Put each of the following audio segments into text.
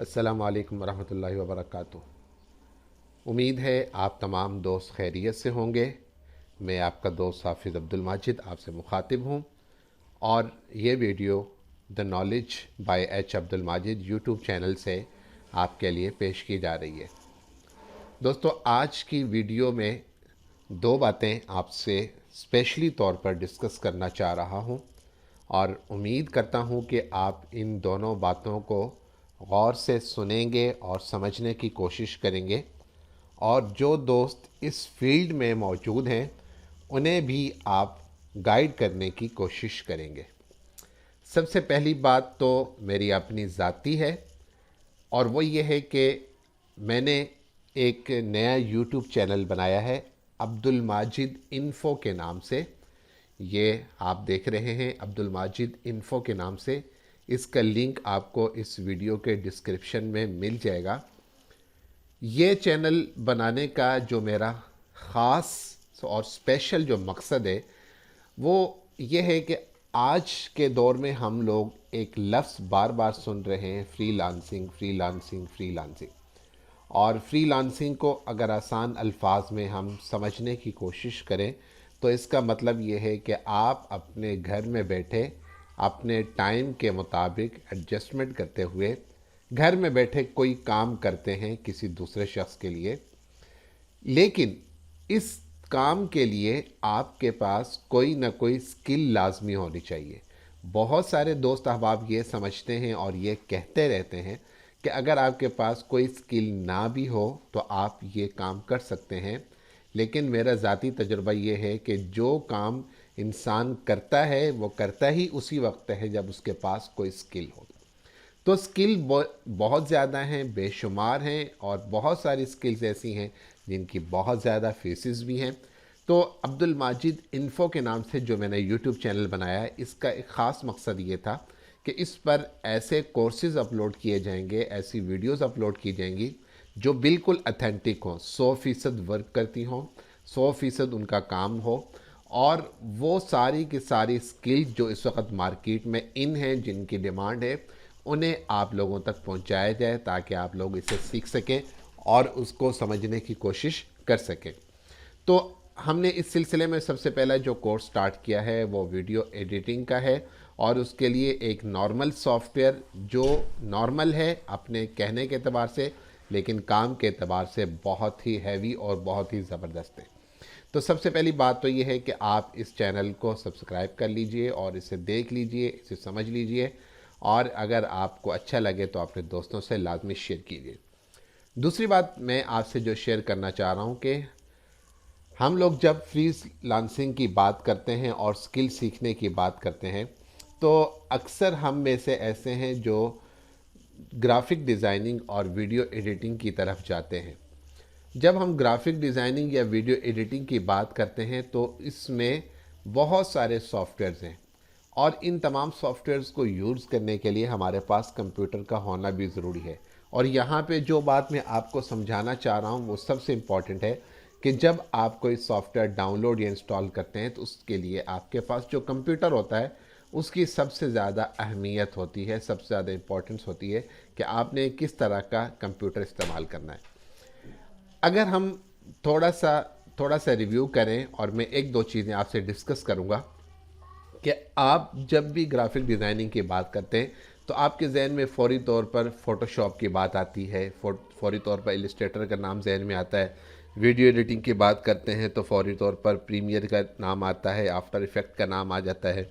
अस्सलामु अलैकुम वरहमतुल्लाहि वबरकातुहू। उम्मीद है आप तमाम दोस्त खैरियत से होंगे। मैं आपका दोस्त हाफिज़ अब्दुल माजिद आपसे मुखातिब हूँ और ये video the knowledge by H Abdul Majid YouTube channel से आपके लिए पेश की जा रही है। दोस्तों, आज की वीडियो में दो बातें आपसे स्पेशली तौर पर डिस्कस करना चाह रहा हूँ और उम्मीद करता हूँ कि आप इन दोनों बातों को गौर से सुनेंगे और समझने की कोशिश करेंगे और जो दोस्त इस फील्ड में मौजूद हैं उन्हें भी आप गाइड करने की कोशिश करेंगे। सबसे पहली बात तो मेरी अपनी ज़ाती है और वो ये है कि मैंने एक नया यूट्यूब चैनल बनाया है अब्दुल माजिद इन्फ़ो के नाम से। ये आप देख रहे हैं अब्दुल माजिद इन्फ़ो के नाम से। इसका लिंक आपको इस वीडियो के डिस्क्रिप्शन में मिल जाएगा। ये चैनल बनाने का जो मेरा ख़ास और स्पेशल जो मकसद है वो ये है कि आज के दौर में हम लोग एक लफ्ज़ बार बार सुन रहे हैं, फ्रीलांसिंग फ्रीलांसिंग फ्रीलांसिंग। और फ्रीलांसिंग को अगर आसान अल्फाज में हम समझने की कोशिश करें तो इसका मतलब ये है कि आप अपने घर में बैठे अपने टाइम के मुताबिक एडजस्टमेंट करते हुए घर में बैठे कोई काम करते हैं किसी दूसरे शख्स के लिए, लेकिन इस काम के लिए आपके पास कोई ना कोई स्किल लाजमी होनी चाहिए। बहुत सारे दोस्त अहबाब ये समझते हैं और ये कहते रहते हैं कि अगर आपके पास कोई स्किल ना भी हो तो आप ये काम कर सकते हैं, लेकिन मेरा ज़ाती तजुर्बा ये है कि जो काम इंसान करता है वो करता ही उसी वक्त है जब उसके पास कोई स्किल हो। तो स्किल बहुत ज़्यादा हैं, बेशुमार हैं और बहुत सारी स्किल्स ऐसी हैं जिनकी बहुत ज़्यादा फीसेस भी हैं। तो अब्दुल माजिद इन्फ़ो के नाम से जो मैंने यूट्यूब चैनल बनाया है, इसका एक ख़ास मकसद ये था कि इस पर ऐसे कोर्सेज़ अपलोड किए जाएंगे, ऐसी वीडियोज़ अपलोड की जाएंगी जो बिल्कुल अथेंटिक हों, 100% वर्क करती हों, 100% उनका काम हो और वो सारी की सारी स्किल्स जो इस वक्त मार्केट में इन हैं, जिनकी डिमांड है, उन्हें आप लोगों तक पहुंचाया जाए ताकि आप लोग इसे सीख सकें और उसको समझने की कोशिश कर सकें। तो हमने इस सिलसिले में सबसे पहला जो कोर्स स्टार्ट किया है वो वीडियो एडिटिंग का है और उसके लिए एक नॉर्मल सॉफ्टवेयर जो नॉर्मल है अपने कहने के अतबार से, लेकिन काम के अतबार से बहुत ही हैवी और बहुत ही ज़बरदस्त है। तो सबसे पहली बात तो ये है कि आप इस चैनल को सब्सक्राइब कर लीजिए और इसे देख लीजिए, इसे समझ लीजिए और अगर आपको अच्छा लगे तो अपने दोस्तों से लाजमी शेयर कीजिए। दूसरी बात मैं आपसे जो शेयर करना चाह रहा हूँ कि हम लोग जब फ्रीलांसिंग की बात करते हैं और स्किल सीखने की बात करते हैं तो अक्सर हम में से ऐसे हैं जो ग्राफिक डिज़ाइनिंग और वीडियो एडिटिंग की तरफ जाते हैं। जब हम ग्राफिक डिज़ाइनिंग या वीडियो एडिटिंग की बात करते हैं तो इसमें बहुत सारे सॉफ्टवेयर्स हैं और इन तमाम सॉफ्टवेयर्स को यूज़ करने के लिए हमारे पास कंप्यूटर का होना भी ज़रूरी है। और यहाँ पे जो बात मैं आपको समझाना चाह रहा हूँ वो सबसे इम्पॉर्टेंट है कि जब आप कोई सॉफ्टवेयर डाउनलोड या इंस्टॉल करते हैं तो उसके लिए आपके पास जो कंप्यूटर होता है उसकी सबसे ज़्यादा अहमियत होती है, सबसे ज़्यादा इम्पोर्टेंस होती है कि आपने किस तरह का कंप्यूटर इस्तेमाल करना है। अगर हम थोड़ा सा रिव्यू करें और मैं एक दो चीज़ें आपसे डिस्कस करूँगा कि आप जब भी ग्राफिक डिज़ाइनिंग की बात करते हैं तो आपके जहन में फ़ौरी तौर पर फ़ोटोशॉप की बात आती है, फ़ौरी तौर पर इलस्ट्रेटर का नाम जहन में आता है। वीडियो एडिटिंग की बात करते हैं तो फ़ौरी तौर पर प्रीमियर का नाम आता है, आफ्टर इफ़ेक्ट का नाम आ जाता है,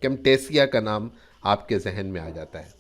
कैमटेसिया का नाम आपके जहन में आ जाता है।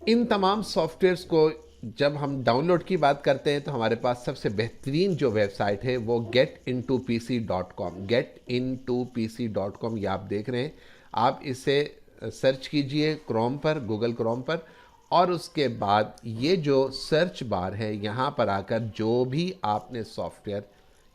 इन तमाम सॉफ्टवेयर्स को जब हम डाउनलोड की बात करते हैं तो हमारे पास सबसे बेहतरीन जो वेबसाइट है वो getintopc.com, getintopc.com ये आप देख रहे हैं। आप इसे सर्च कीजिए क्रोम पर, गूगल क्रोम पर, और उसके बाद ये जो सर्च बार है यहाँ पर आकर जो भी आपने सॉफ्टवेयर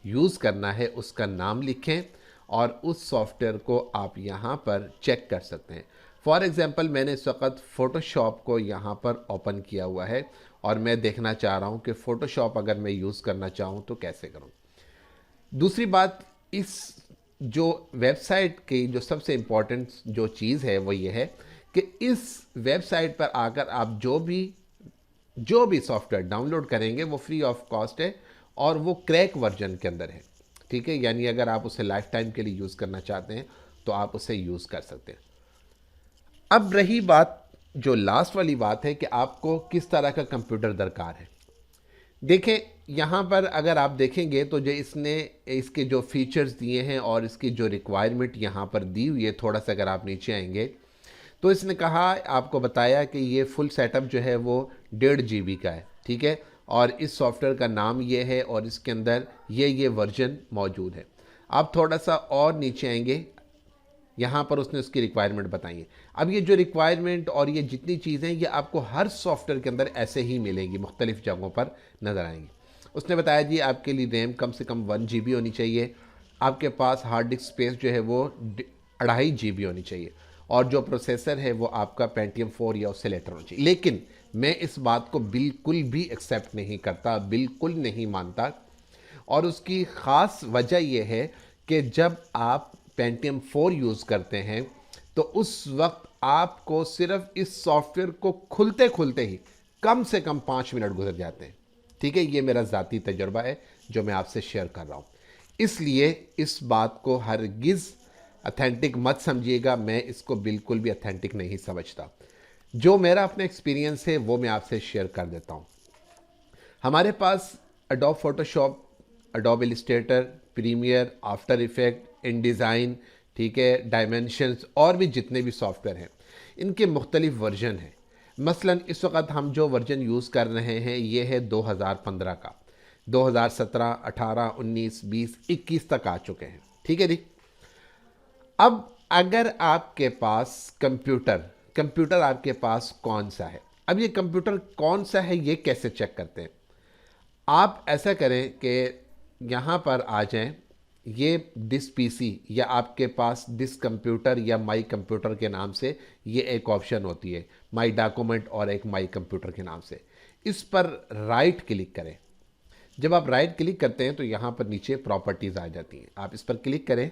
यूज़ करना है उसका नाम लिखें और उस सॉफ्टवेयर को आप यहाँ पर चेक कर सकते हैं। फॉर एग्ज़ाम्पल मैंने इस वक्त फ़ोटोशॉप को यहाँ पर ओपन किया हुआ है और मैं देखना चाह रहा हूँ कि फ़ोटोशॉप अगर मैं यूज़ करना चाहूँ तो कैसे करूँ। दूसरी बात, इस जो वेबसाइट की जो सबसे इम्पॉर्टेंट जो चीज़ है वो ये है कि इस वेबसाइट पर आकर आप जो भी सॉफ्टवेयर डाउनलोड करेंगे वो फ्री ऑफ कॉस्ट है और वो क्रैक वर्जन के अंदर है, ठीक है। यानी अगर आप उसे लाइफ टाइम के लिए यूज़ करना चाहते हैं तो आप उसे यूज़ कर सकते हैं। अब रही बात, जो लास्ट वाली बात है कि आपको किस तरह का कंप्यूटर दरकार है। देखें, यहाँ पर अगर आप देखेंगे तो जो इसने इसके जो फीचर्स दिए हैं और इसकी जो रिक्वायरमेंट यहाँ पर दी हुई है, थोड़ा सा अगर आप नीचे आएंगे तो इसने कहा, आपको बताया कि ये फुल सेटअप जो है वो 1.5 GB का है, ठीक है। और इस सॉफ्टवेयर का नाम ये है और इसके अंदर ये वर्जन मौजूद है। आप थोड़ा सा और नीचे आएंगे, यहाँ पर उसने उसकी रिक्वायरमेंट बताई है। अब ये जो रिक्वायरमेंट और ये जितनी चीज़ें ये आपको हर सॉफ्टवेयर के अंदर ऐसे ही मिलेंगी, मुख्तलिफ जगहों पर नज़र आएंगी। उसने बताया जी आपके लिए रैम कम से कम 1 GB होनी चाहिए, आपके पास हार्ड डिस्क स्पेस जो है वो 2.5 GB होनी चाहिए और जो प्रोसेसर है वो आपका पेंटियम 4 या उससे लेटर होना चाहिए। लेकिन मैं इस बात को बिल्कुल भी एक्सेप्ट नहीं करता, बिल्कुल नहीं मानता, और उसकी ख़ास वजह यह है कि जब आप पेंटियम 4 यूज़ करते हैं तो उस वक्त आपको सिर्फ इस सॉफ्टवेयर को खुलते खुलते ही कम से कम 5 मिनट गुजर जाते हैं, ठीक है। ये मेरा ज़ाती तजुर्बा है जो मैं आपसे शेयर कर रहा हूँ, इसलिए इस बात को हरगिज़ अथेंटिक मत समझिएगा। मैं इसको बिल्कुल भी अथेंटिक नहीं समझता। जो मेरा अपना एक्सपीरियंस है वो मैं आपसे शेयर कर देता हूँ। हमारे पास Adobe Photoshop, Adobe Illustrator, Premiere, After Effect, InDesign, ठीक है, डायमेंशंस और भी जितने भी सॉफ्टवेयर हैं इनके मुख्तलिफ वर्जन हैं। मसलन इस वक्त हम जो वर्जन यूज़ कर रहे हैं ये है 2015 का। 2017, 18, 19, 20, 21 तक आ चुके हैं, ठीक है जी। अब अगर आपके पास कंप्यूटर आपके पास कौन सा है, अब ये कंप्यूटर कौन सा है ये कैसे चेक करते हैं। आप ऐसा करें कि यहाँ पर आ जाएं, ये दिस पीसी या आपके पास दिस कंप्यूटर या माई कंप्यूटर के नाम से ये एक ऑप्शन होती है, माई डॉक्यूमेंट और एक माई कंप्यूटर के नाम से। इस पर राइट क्लिक करें। जब आप राइट क्लिक करते हैं तो यहाँ पर नीचे प्रॉपर्टीज़ आ जाती हैं। आप इस पर क्लिक करें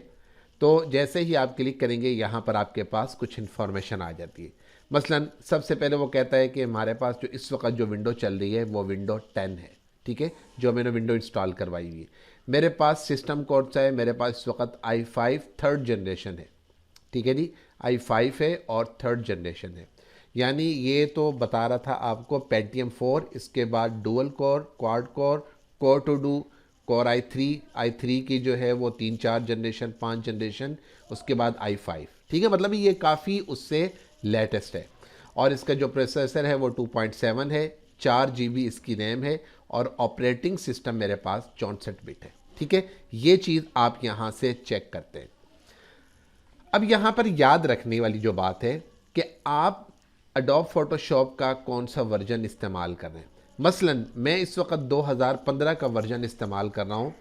तो जैसे ही आप क्लिक करेंगे यहाँ पर आपके पास कुछ इन्फॉर्मेशन आ जाती है। मसलन सबसे पहले वो कहता है कि हमारे पास जो इस वक्त जो विंडो चल रही है वो विंडो 10 है, ठीक है, जो मैंने विंडो इंस्टॉल करवाई हुई है। मेरे पास सिस्टम कौन सा है, मेरे पास इस वक्त i5 3rd जनरेशन है, ठीक है जी, i5 है और 3rd जनरेशन है। यानी ये तो बता रहा था आपको पेंटियम 4, इसके बाद dual core, quad core, core two duo, core i3 की जो है वो 3-4 जनरेशन, 5 जनरेशन, उसके बाद i5, ठीक है। मतलब ये काफ़ी उससे लेटेस्ट है और इसका जो प्रोसेसर है वो 2.7 है, 4 GB इसकी रैम है और ऑपरेटिंग सिस्टम मेरे पास 64 बिट है, ठीक है। ये चीज़ आप यहाँ से चेक करते हैं। अब यहाँ पर याद रखने वाली जो बात है कि आप एडोब फोटोशॉप का कौन सा वर्जन इस्तेमाल कर रहे हैं। मसलन मैं इस वक्त 2015 का वर्जन इस्तेमाल कर रहा हूँ,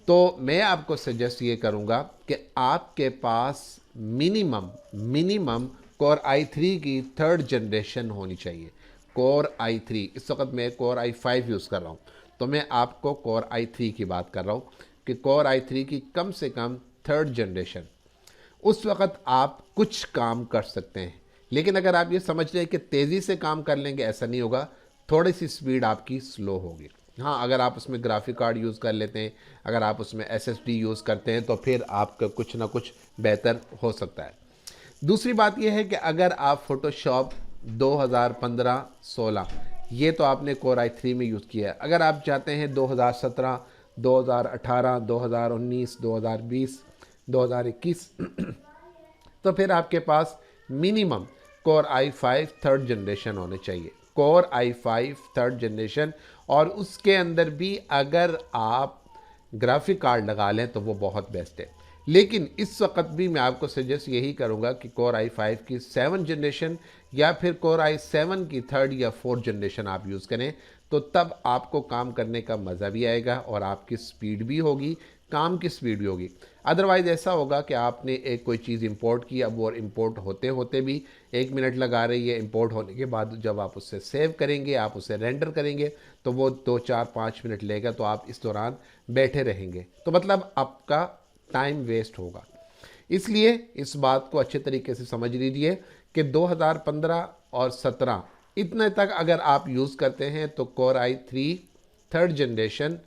तो मैं आपको सजेस्ट ये करूँगा कि आपके पास मिनिमम कोर i3 की 3rd जनरेशन होनी चाहिए। कोर i3, इस वक्त मैं कोर i5 यूज़ कर रहा हूँ, तो मैं आपको कोर i3 की बात कर रहा हूँ कि कोर i3 की कम से कम 3rd जनरेशन, उस वक्त आप कुछ काम कर सकते हैं। लेकिन अगर आप ये समझ लें कि तेज़ी से काम कर लेंगे, ऐसा नहीं होगा, थोड़ी सी स्पीड आपकी स्लो होगी। हाँ, अगर आप उसमें ग्राफिक कार्ड यूज़ कर लेते हैं, अगर आप उसमें SSD यूज़ करते हैं तो फिर आपका कुछ ना कुछ बेहतर हो सकता है। दूसरी बात यह है कि अगर आप फोटोशॉप 2015-16 ये तो आपने कोर i3 में यूज़ किया है, अगर आप चाहते हैं 2017, 2018, 2019, 2020, 2021 तो फिर आपके पास minimum core i5 3rd generation होने चाहिए, कोर i5 3rd जनरेशन। और उसके अंदर भी अगर आप ग्राफिक कार्ड लगा लें तो वो बहुत बेस्ट है। लेकिन इस वक्त भी मैं आपको सजेस्ट यही करूंगा कि कोर i5 की 7th जनरेशन या फिर कोर i7 की 3rd या 4th जनरेशन आप यूज़ करें, तो तब आपको काम करने का मज़ा भी आएगा और आपकी स्पीड भी होगी, काम की स्पीड भी होगी। अदरवाइज़ ऐसा होगा कि आपने एक कोई चीज़ इंपोर्ट की, अब वो इंपोर्ट होते होते भी 1 मिनट लगा रही है, इंपोर्ट होने के बाद जब आप उससे सेव करेंगे, आप उसे रेंडर करेंगे तो वो 2-4-5 मिनट लेगा, तो आप इस दौरान बैठे रहेंगे, तो मतलब आपका टाइम वेस्ट होगा। इसलिए इस बात को अच्छे तरीके से समझ लीजिए कि 2015 और 17 इतने तक अगर आप यूज़ करते हैं तो Core i3 थर्ड जनरेशन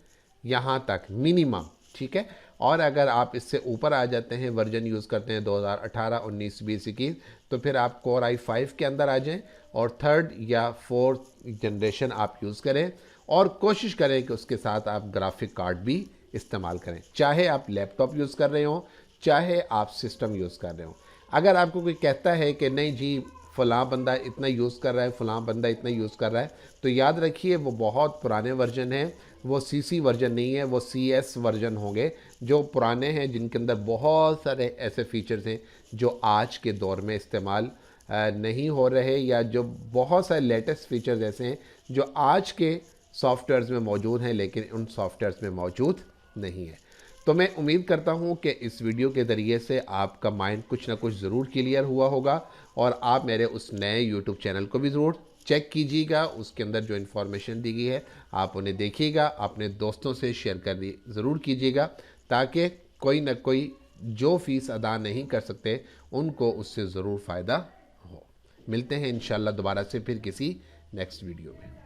यहाँ तक मिनिमम, ठीक है। और अगर आप इससे ऊपर आ जाते हैं, वर्जन यूज़ करते हैं 2018, 19, 20, 21, तो फिर आप Core i5 के अंदर आ जाएं और थर्ड या फोर्थ जनरेशन आप यूज़ करें और कोशिश करें कि उसके साथ आप ग्राफिक कार्ड भी इस्तेमाल करें, चाहे आप लैपटॉप यूज़ कर रहे हो, चाहे आप सिस्टम यूज़ कर रहे हो। अगर आपको कोई कहता है कि नहीं जी फ़लाँ बंदा इतना यूज़ कर रहा है, फ़लाँ बंदा इतना यूज़ कर रहा है, तो याद रखिए वो बहुत पुराने वर्जन हैं, वो CC वर्जन नहीं है, वो CS वर्जन होंगे जो पुराने हैं, जिनके अंदर बहुत सारे ऐसे फीचर्स हैं जो आज के दौर में इस्तेमाल नहीं हो रहे, या जो बहुत सारे लेटेस्ट फीचर्स ऐसे हैं जो आज के सॉफ्टवेयर्स में मौजूद हैं लेकिन उन सॉफ्टवेयर्स में मौजूद नहीं है। तो मैं उम्मीद करता हूं कि इस वीडियो के ज़रिए से आपका माइंड कुछ ना कुछ ज़रूर क्लियर हुआ होगा और आप मेरे उस नए यूट्यूब चैनल को भी ज़रूर चेक कीजिएगा। उसके अंदर जो इन्फॉर्मेशन दी गई है आप उन्हें देखिएगा, अपने दोस्तों से शेयर कर ज़रूर कीजिएगा, ताकि कोई ना कोई जो फ़ीस अदा नहीं कर सकते उनको उससे ज़रूर फ़ायदा हो। मिलते हैं इंशाल्लाह दोबारा से फिर किसी नेक्स्ट वीडियो में।